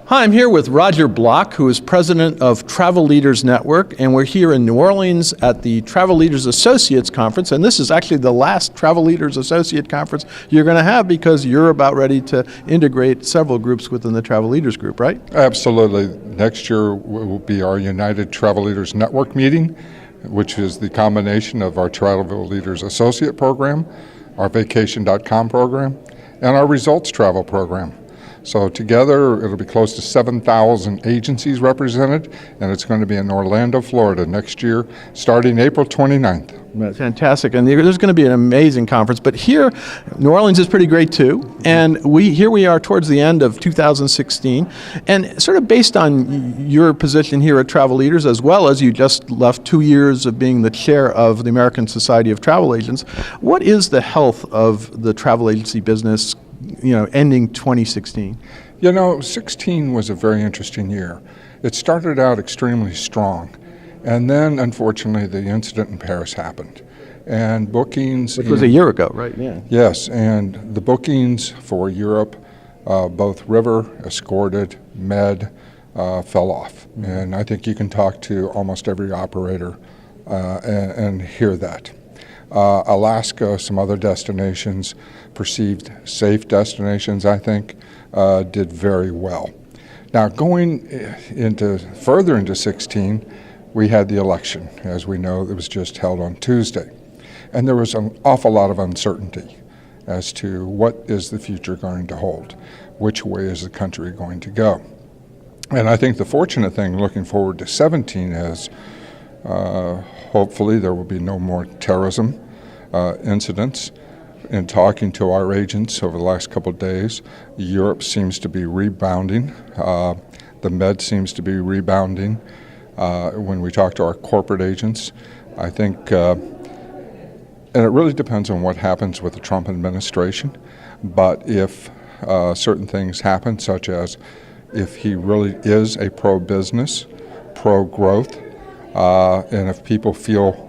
Hi, I'm here with Roger Block, who is president of Travel Leaders Network, and we're here in New Orleans at the Travel Leaders Associates Conference, and this is actually the last Travel Leaders Associate Conference you're going to have because you're about ready to integrate several groups within the Travel Leaders Group, right? Absolutely. Next year will be our United Travel Leaders Network meeting, which is the combination of our Travel Leaders Associate program, our Vacation.com program, and our Results Travel program. So together, it'll be close to 7,000 agencies represented, and it's going to be in Orlando, Florida next year, starting April 29th. Fantastic, and there's going to be an amazing conference. But here, New Orleans is pretty great too, and here we are towards the end of 2016, and sort of based on your position here at Travel Leaders, as well as you just left 2 years of being the chair of the American Society of Travel Agents, what is the health of the travel agency business, ending 2016? 16 was a very interesting year. It started out extremely strong, and then unfortunately the incident in Paris happened. And bookings... Which was a year ago, right? Yeah. Yes, and the bookings for Europe, both River, Escorted, Med, fell off. Mm-hmm. And I think you can talk to almost every operator and hear that. Alaska, some other destinations, perceived safe destinations, I think, did very well. Now, going further into 16, we had the election. As we know, it was just held on Tuesday. And there was an awful lot of uncertainty as to what is the future going to hold, which way is the country going to go. And I think the fortunate thing looking forward to 17 is hopefully there will be no more terrorism incidents. In talking to our agents over the last couple of days, Europe seems to be rebounding. The Med seems to be rebounding. When we talk to our corporate agents, I think, and it really depends on what happens with the Trump administration, but if certain things happen, such as if he really is a pro-business, pro-growth, and if people feel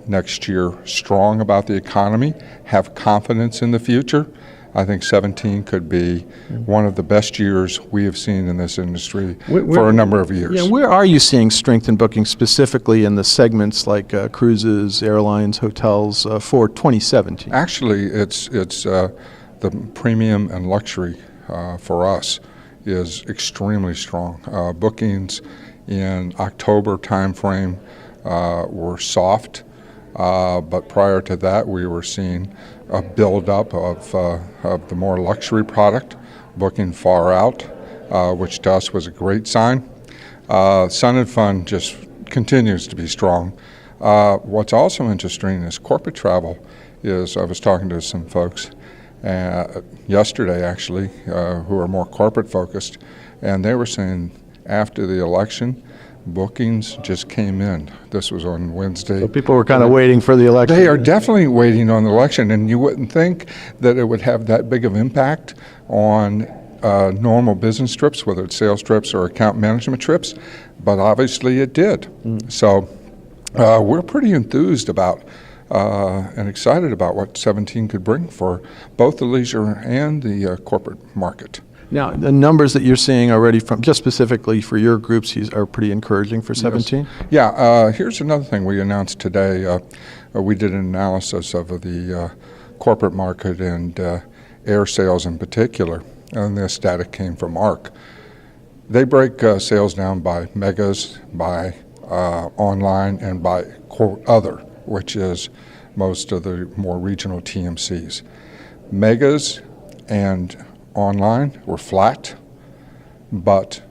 next year strong about the economy, have confidence in the future, I think 17 could be one of the best years we have seen in this industry for a number of years. Yeah, where are you seeing strength in booking specifically in the segments like cruises, airlines, hotels for 2017? Actually, it's the premium and luxury for us is extremely strong. Bookings in October timeframe were soft. But prior to that, we were seeing a build-up of the more luxury product, booking far out, which to us was a great sign. Sun and Fun just continues to be strong. What's also interesting is corporate travel. I was talking to some folks yesterday, actually, who are more corporate-focused, and they were saying after the election, bookings just came in. This was on Wednesday. So people were kind of waiting for the election. They are definitely waiting on the election, and you wouldn't think that it would have that big of impact on normal business trips, whether it's sales trips or account management trips, but obviously it did. So we're pretty enthused about and excited about what 17 could bring for both the leisure and the corporate market. Now, the numbers that you're seeing already from just specifically for your groups are pretty encouraging for 17? Yes. Yeah, here's another thing we announced today. We did an analysis of the corporate market and air sales in particular, and this data came from ARC. They break sales down by megas, by online, and by, quote, other, which is most of the more regional TMCs. Megas and online were flat, but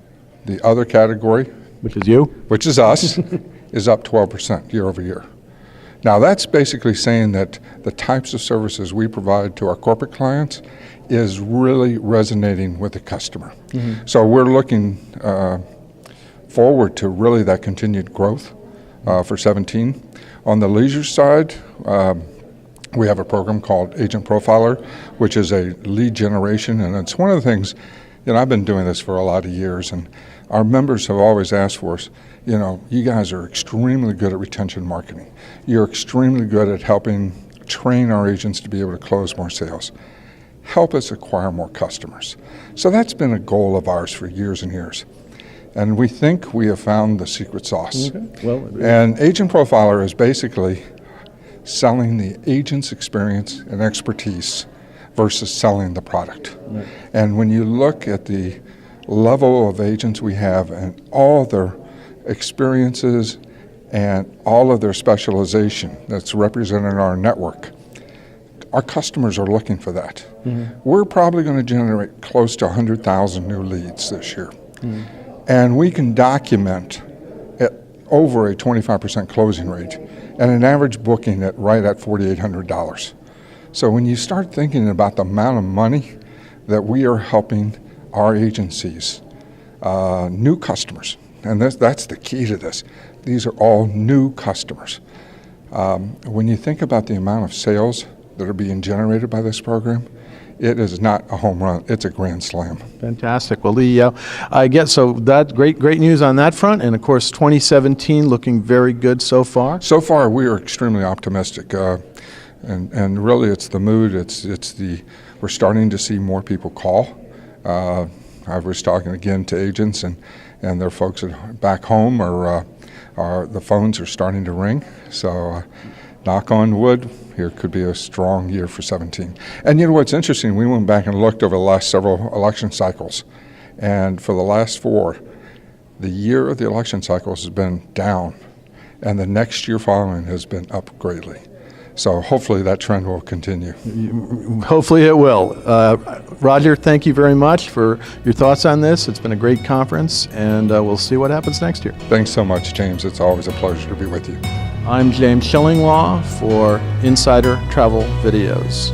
the other category, which is you, which is us, is up 12% year over year. Now that's basically saying that the types of services we provide to our corporate clients is really resonating with the customer. Mm-hmm. So we're looking forward to really that continued growth for 17. On the leisure side, we have a program called Agent Profiler, which is a lead generation, and it's one of the things, I've been doing this for a lot of years, and our members have always asked for us, you guys are extremely good at retention marketing. You're extremely good at helping train our agents to be able to close more sales. help us acquire more customers. So that's been a goal of ours for years and years. And we think we have found the secret sauce. Okay. Well, and Agent Profiler is basically selling the agent's experience and expertise versus selling the product. Right. And when you look at the level of agents we have and all their experiences and all of their specialization that's represented in our network, our customers are looking for that. We're probably going to generate close to 100,000 new leads this year. And we can document at over a 25% closing rate and an average booking at right at $4,800. So when you start thinking about the amount of money that we are helping our agencies, new customers, and that's the key to this. These are all new customers. When you think about the amount of sales that are being generated by this program, it is not a home run, it's a grand slam. Fantastic. Well, I get so that great news on that front, and of course 2017 looking very good so far. So far, we are extremely optimistic, and really it's the mood. We're starting to see more people call. I was talking again to agents, and their folks back home the phones are starting to ring. So, knock on wood, here could be a strong year for 17. And you know what's interesting? We went back and looked over the last several election cycles, and for the last 4, the year of the election cycles has been down, and the next year following has been up greatly. So hopefully that trend will continue. Hopefully it will. Roger, thank you very much for your thoughts on this. It's been a great conference, and we'll see what happens next year. Thanks so much, James. It's always a pleasure to be with you. I'm James Schillinglaw for Insider Travel Videos.